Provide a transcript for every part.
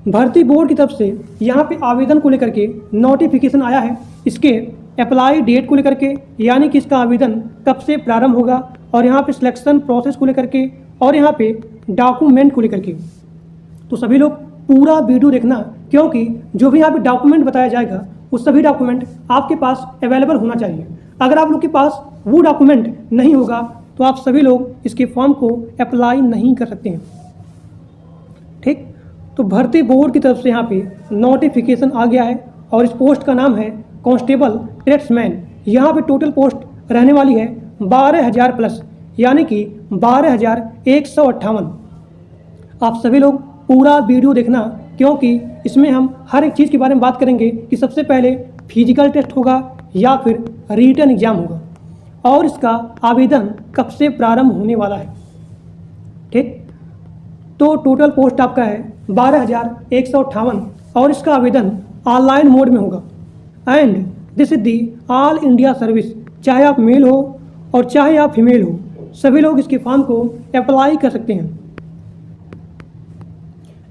भर्ती बोर्ड की तरफ से यहाँ पे आवेदन को लेकर के नोटिफिकेशन आया है। इसके अप्लाई डेट को लेकर के, यानी कि इसका आवेदन कब से प्रारंभ होगा, और यहाँ पे सिलेक्शन प्रोसेस को लेकर के, और यहाँ पे डॉक्यूमेंट को लेकर के। तो सभी लोग पूरा वीडियो देखना, क्योंकि जो भी यहाँ पे डॉक्यूमेंट बताया जाएगा वो सभी डॉक्यूमेंट आपके पास अवेलेबल होना चाहिए। अगर आप लोग के पास वो डॉक्यूमेंट नहीं होगा तो आप सभी लोग इसके फॉर्म को अप्लाई नहीं कर सकते हैं। ठीक, तो भर्ती बोर्ड की तरफ से यहाँ पे नोटिफिकेशन आ गया है, और इस पोस्ट का नाम है कांस्टेबल ट्रेड्समैन। यहाँ पे टोटल पोस्ट रहने वाली है 12,000 प्लस, यानी कि 12,158। आप सभी लोग पूरा वीडियो देखना, क्योंकि इसमें हम हर एक चीज़ के बारे में बात करेंगे कि सबसे पहले फिजिकल टेस्ट होगा या फिर रिटन एग्जाम होगा, और इसका आवेदन कब से प्रारंभ होने वाला है। ठीक, तो टोटल पोस्ट आपका है 12,158, और इसका आवेदन ऑनलाइन मोड में होगा। And this is the all India service, चाहे आप मेल हो और चाहे आप फीमेल हो, सभी लोग इसके फॉर्म को अप्लाई कर सकते हैं।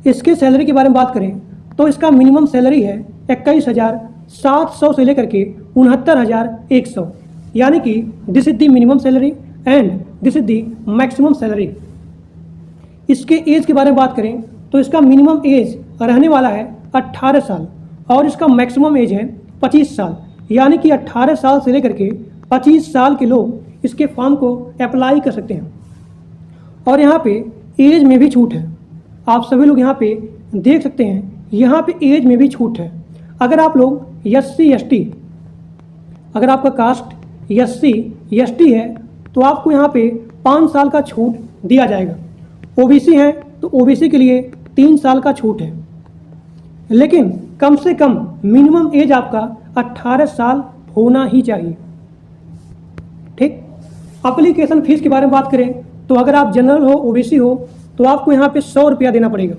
इसके सैलरी के बारे में बात करें तो इसका मिनिमम सैलरी है 21,700 से लेकर के 69,100, यानी कि this is the minimum salary and this is the maximum salary. इसके एज के बारे में बात करें तो इसका मिनिमम एज रहने वाला है 18 साल, और इसका मैक्सिमम एज है 25 साल, यानी कि 18 साल से लेकर के 25 साल के लोग इसके फॉर्म को अप्लाई कर सकते हैं। और यहाँ पे एज में भी छूट है, आप सभी लोग यहाँ पे देख सकते हैं, यहाँ पे एज में भी छूट है। अगर आप लोग SC ST, अगर आपका कास्ट SC ST है तो आपको यहाँ पे 5 साल का छूट दिया जाएगा। OBC है तो OBC के लिए 3 साल का छूट है, लेकिन कम से कम मिनिमम एज आपका 18 साल होना ही चाहिए। ठीक, एप्लीकेशन फीस के बारे में बात करें तो अगर आप जनरल हो, OBC हो, तो आपको यहाँ पे 100 रुपया देना पड़ेगा।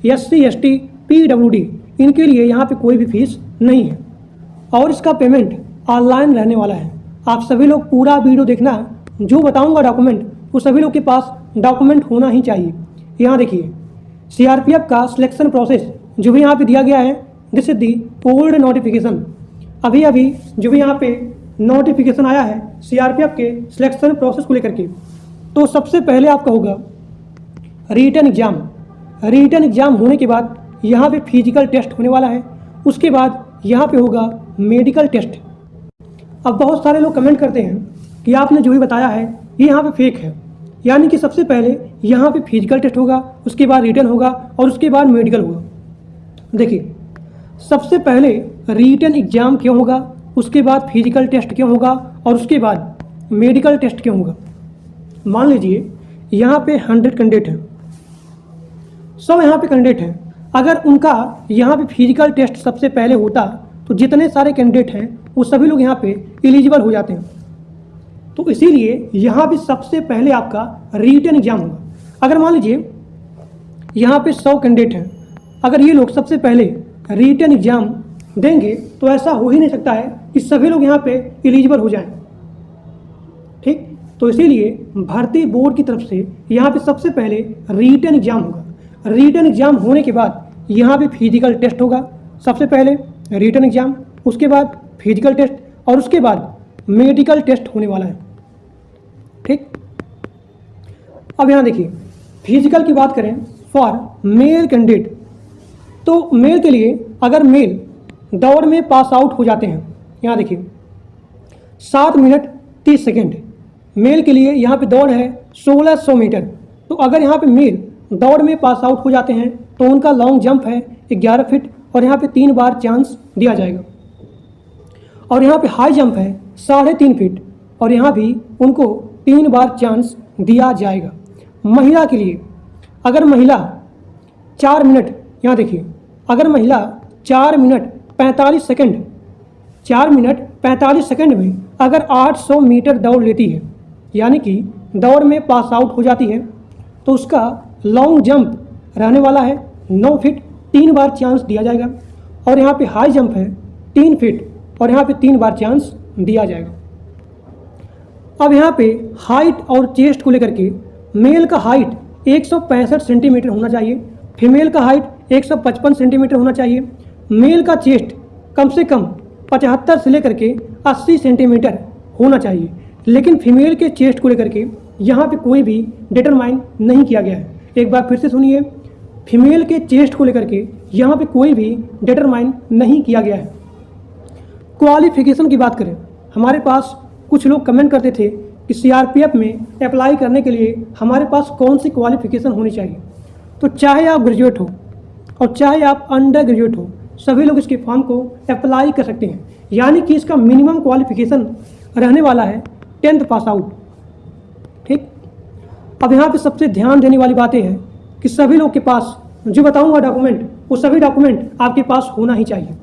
SC ST PWD इनके लिए यहाँ पे कोई भी फीस नहीं है, और इसका पेमेंट ऑनलाइन रहने वाला है। आप सभी लोग पूरा वीडियो देखना, जो बताऊँगा डॉक्यूमेंट वो सभी लोग के पास डॉक्यूमेंट होना ही चाहिए। यहाँ देखिए CRPF का सिलेक्शन प्रोसेस जो भी यहाँ पे दिया गया है, this is the old notification. अभी जो भी यहाँ पे नोटिफिकेशन आया है CRPF के सिलेक्शन प्रोसेस को लेकर के, तो सबसे पहले आपका होगा रिटन एग्जाम। रिटन एग्जाम होने के बाद यहाँ पे फिजिकल टेस्ट होने वाला है, उसके बाद यहाँ पे होगा मेडिकल टेस्ट। अब बहुत सारे लोग कमेंट करते हैं कि आपने जो भी बताया है ये यहाँ पे फेक है, यानी कि सबसे पहले यहाँ पे फिजिकल टेस्ट होगा, उसके बाद रिटन होगा, और उसके बाद मेडिकल होगा। देखिए, सबसे पहले रिटन एग्जाम क्यों होगा, उसके बाद फिजिकल टेस्ट क्यों होगा, और उसके बाद मेडिकल टेस्ट क्यों होगा। मान लीजिए यहाँ पे 100 कैंडिडेट हैं, 100 यहाँ पे कैंडिडेट हैं। अगर उनका यहाँ पे फिजिकल टेस्ट सबसे पहले होता तो जितने सारे कैंडिडेट हैं वो सभी लोग यहाँ पे एलिजिबल हो जाते हैं। तो इसीलिए यहाँ पे सबसे पहले आपका रिटन एग्जाम होगा। अगर मान लीजिए यहाँ पे 100 कैंडिडेट हैं, अगर ये लोग सबसे पहले रिटन एग्जाम देंगे तो ऐसा हो ही नहीं सकता है कि सभी लोग यहाँ पे एलिजिबल हो जाएं। ठीक, तो इसीलिए भर्ती बोर्ड की तरफ से यहाँ पे सबसे पहले रिटन एग्जाम होगा। रिटन एग्जाम होने के बाद यहाँ पे फिजिकल टेस्ट होगा। सबसे पहले रिटन एग्जाम, उसके बाद फिजिकल टेस्ट, और उसके बाद मेडिकल टेस्ट होने वाला है। ठीक, अब यहाँ देखिए फिजिकल की बात करें फॉर मेल कैंडिडेट, तो मेल के लिए अगर मेल दौड़ में पास आउट हो जाते हैं, यहाँ देखिए 7 मिनट 30 सेकेंड मेल के लिए यहाँ पे दौड़ है 1600 मीटर। तो अगर यहाँ पे मेल दौड़ में पास आउट हो जाते हैं तो उनका लॉन्ग जंप है 11 फीट, और यहाँ पे 3 बार चांस दिया जाएगा। और यहाँ पे हाई जंप है 3.5 फीट, और यहाँ भी उनको 3 बार चांस दिया जाएगा। महिला के लिए अगर महिला 4 मिनट, यहाँ देखिए अगर महिला 4 मिनट 45 सेकेंड 4 मिनट 45 सेकेंड में अगर 800 मीटर दौड़ लेती है, यानी कि दौड़ में पास आउट हो जाती है, तो उसका लॉन्ग जंप रहने वाला है 9 फीट, 3 बार चांस दिया जाएगा। और यहाँ पे हाई जंप है 3 फीट, और यहाँ पे 3 बार चांस दिया जाएगा। अब यहाँ पे हाइट और चेस्ट को लेकर के मेल का हाइट 165 सेंटीमीटर होना चाहिए, फीमेल का हाइट 155 सेंटीमीटर होना चाहिए। मेल का चेस्ट कम से कम 75 से लेकर के 80 सेंटीमीटर होना चाहिए। लेकिन फीमेल के चेस्ट को लेकर के यहाँ पे कोई भी डिटरमाइन नहीं किया गया है। एक बार फिर से सुनिए, फीमेल के चेस्ट को लेकर के यहाँ पे कोई भी डिटरमाइन नहीं किया गया है। क्वालिफिकेशन की बात करें, हमारे पास कुछ लोग कमेंट करते थे कि सीआरपीएफ में अप्लाई करने के लिए हमारे पास कौन सी क्वालिफिकेशन होनी चाहिए। तो चाहे आप ग्रेजुएट हो और चाहे आप अंडर ग्रेजुएट हो, सभी लोग इसके फॉर्म को अप्लाई कर सकते हैं। यानी कि इसका मिनिमम क्वालिफिकेशन रहने वाला है 10th पास आउट। ठीक, अब यहाँ पे सबसे ध्यान देने वाली बातें हैं कि सभी लोग के पास जो बताऊंगा डॉक्यूमेंट, वो सभी डॉक्यूमेंट आपके पास होना ही चाहिए।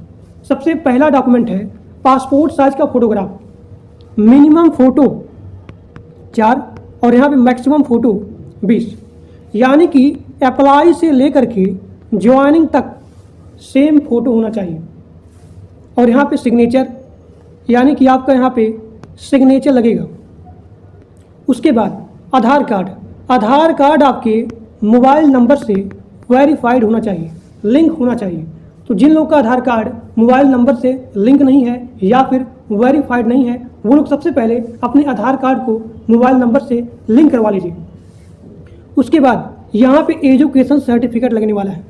सबसे पहला डॉक्यूमेंट है पासपोर्ट साइज का फोटोग्राफ। मिनिमम फ़ोटो 4 और यहाँ पे मैक्सिमम फ़ोटो 20। यानी कि अप्लाई से लेकर के ज्वाइनिंग तक सेम फ़ोटो होना चाहिए। और यहाँ पे सिग्नेचर, यानी कि आपका यहाँ पे सिग्नेचर लगेगा। उसके बाद आधार कार्ड। आधार कार्ड आपके मोबाइल नंबर से वेरीफाइड होना चाहिए, लिंक होना चाहिए। तो जिन लोग का आधार कार्ड मोबाइल नंबर से लिंक नहीं है या फिर वेरीफाइड नहीं है, वो लोग सबसे पहले अपने आधार कार्ड को मोबाइल नंबर से लिंक करवा लीजिए। उसके बाद यहाँ पे एजुकेशन सर्टिफिकेट लगने वाला है।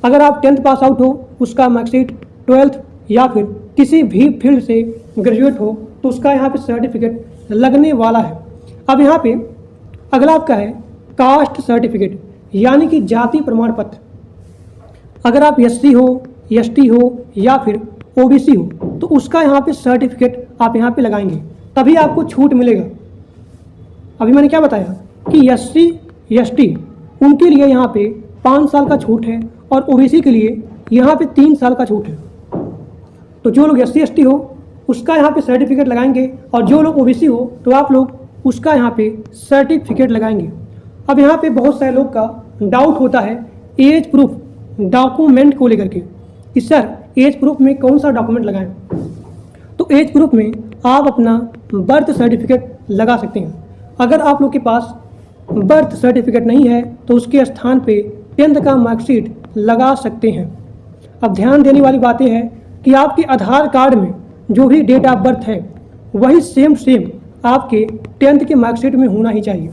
अगर आप 10th पास आउट हो, उसका मार्कशीट, 12th या फिर किसी भी फील्ड से ग्रेजुएट हो, तो उसका यहाँ पे सर्टिफिकेट लगने वाला है। अब यहाँ पे अगला आपका है कास्ट सर्टिफिकेट, यानी कि जाति प्रमाण पत्र। अगर आप एससी हो, एसटी हो या फिर ओबीसी हो, तो उसका यहाँ पे सर्टिफिकेट आप यहाँ पे लगाएंगे, तभी आपको छूट मिलेगा। अभी मैंने क्या बताया कि एससी एसटी उनके लिए यहाँ पे 5 साल का छूट है और ओबीसी के लिए यहाँ पे 3 साल का छूट है। तो जो लोग एससी एसटी हो उसका यहाँ पे सर्टिफिकेट लगाएंगे, और जो लोग ओबीसी हो तो आप लोग उसका यहाँ पे सर्टिफिकेट लगाएंगे। अब यहाँ पे बहुत सारे लोग का डाउट होता है एज प्रूफ डॉक्यूमेंट को लेकर के कि सर एज प्रूफ में कौन सा डॉक्यूमेंट लगाएं। तो एज प्रूफ में आप अपना बर्थ सर्टिफिकेट लगा सकते हैं। अगर आप लोग के पास बर्थ सर्टिफिकेट नहीं है तो उसके स्थान पे 10th का मार्कशीट लगा सकते हैं। अब ध्यान देने वाली बातें हैं कि आपके आधार कार्ड में जो भी डेट ऑफ बर्थ है वही सेम आपके 10th के मार्कशीट में होना ही चाहिए।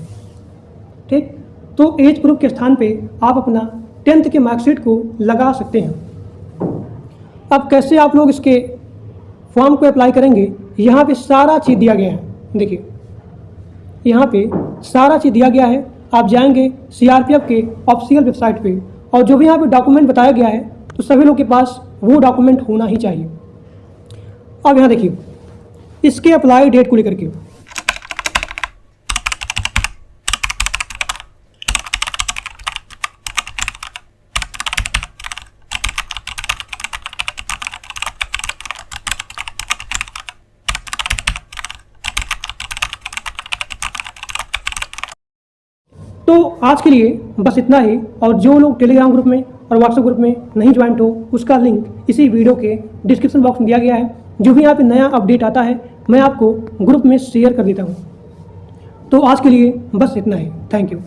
ठीक, तो एज प्रूफ के स्थान पे आप अपना 10th के मार्कशीट को लगा सकते हैं। अब कैसे आप लोग इसके फॉर्म को अप्लाई करेंगे, यहाँ पे सारा चीज़ दिया गया है। देखिए यहाँ पे सारा चीज़ दिया गया है। आप जाएंगे सीआरपीएफ के ऑफिशियल वेबसाइट पे, और जो भी यहाँ पे डॉक्यूमेंट बताया गया है तो सभी लोग के पास वो डॉक्यूमेंट होना ही चाहिए। अब यहाँ देखिए इसके अप्लाई डेट को लेकर के तो आज के लिए बस इतना ही। और जो लोग टेलीग्राम ग्रुप में और व्हाट्सएप ग्रुप में नहीं ज्वाइंट हो, उसका लिंक इसी वीडियो के डिस्क्रिप्शन बॉक्स में दिया गया है। जो भी यहाँ पे नया अपडेट आता है मैं आपको ग्रुप में शेयर कर देता हूँ। तो आज के लिए बस इतना ही। Thank you.